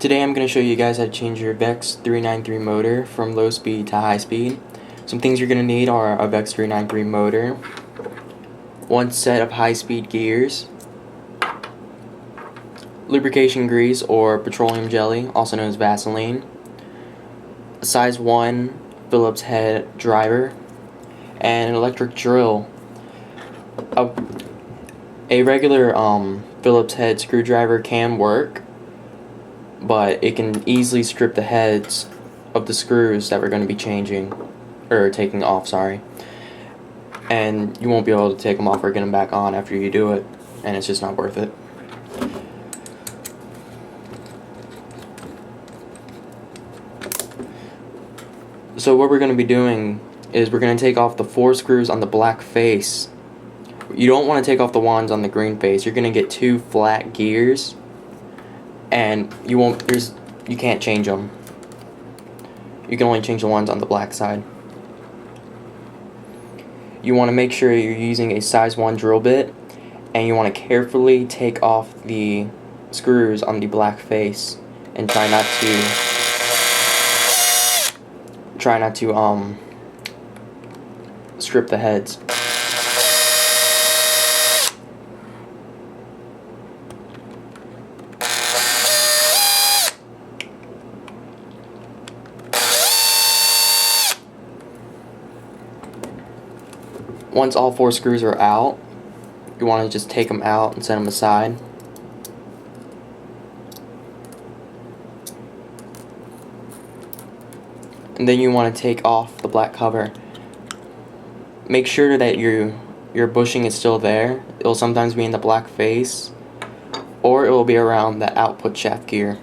Today I'm going to show you guys how to change your VEX 393 motor from low speed to high speed. Some things you're going to need are a VEX 393 motor, one set of high speed gears, lubrication grease or petroleum jelly, also known as Vaseline, a size 1 Phillips head driver, and an electric drill. A regular Phillips head screwdriver can work, but it can easily strip the heads of the screws that we're going to be changing, or taking off, sorry. And you won't be able to take them off or get them back on after you do it, and it's just not worth it. So what we're going to be doing is we're going to take off the 4 screws on the black face. You don't want to take off the ones on the green face. You're going to get 2 flat gears, and you can't change them. You can only change the ones on the black side. You want to make sure you're using a size 1 drill bit, and you want to carefully take off the screws on the black face and try not to strip the heads. Once all 4 screws are out, you want to just take them out and set them aside. And then you want to take off the black cover. Make sure that your bushing is still there. It will sometimes be in the black face, or it will be around the output shaft gear.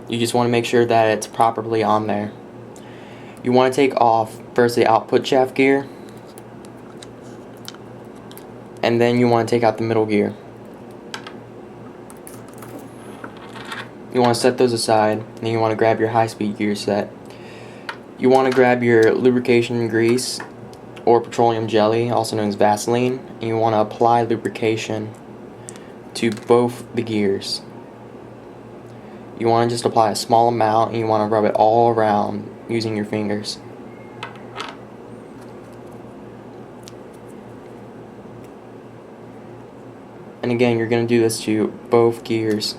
You just want to make sure that it's properly on there. You want to take off first the output shaft gear, and then you want to take out the middle gear. You want to set those aside, and then you want to grab your high-speed gear set. You want to grab your lubrication grease or petroleum jelly, also known as Vaseline, and you want to apply lubrication to both the gears. You want to just apply a small amount, and you want to rub it all around using your fingers. And again, you're going to do this to both gears.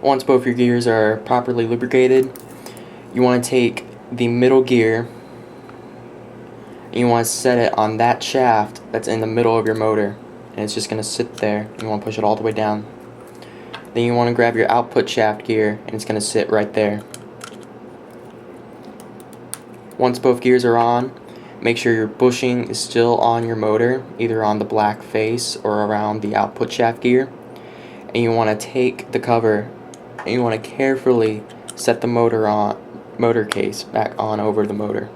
Once both your gears are properly lubricated, you want to take the middle gear and you want to set it on that shaft that's in the middle of your motor, and it's just going to sit there. You want to push it all the way down. Then you want to grab your output shaft gear, and it's going to sit right there. Once both gears are on, make sure your bushing is still on your motor, either on the black face or around the output shaft gear. And you want to take the cover and you want to carefully set the motor case back on over the motor.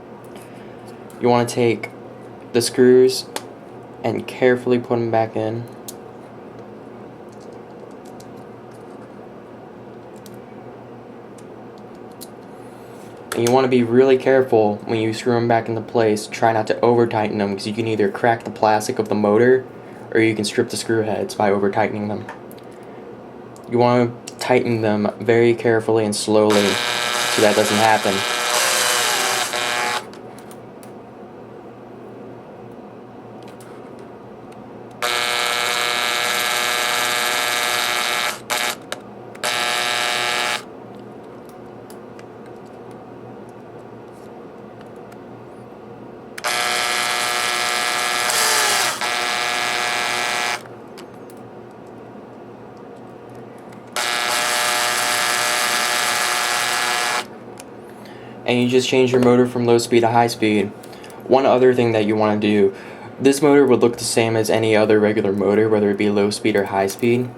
You want to take the screws and carefully put them back in. And you want to be really careful when you screw them back into place. Try not to over tighten them, because you can either crack the plastic of the motor or you can strip the screw heads by over tightening them. You want to tighten them very carefully and slowly so that doesn't happen. And you just change your motor from low speed to high speed. One other thing that you want to do, this motor would look the same as any other regular motor, whether it be low speed or high speed.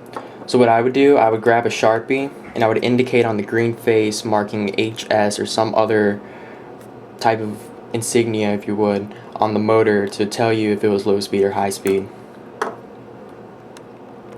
So what I would do, I would grab a Sharpie and I would indicate on the green face marking HS or some other type of insignia, if you would, on the motor to tell you if it was low speed or high speed.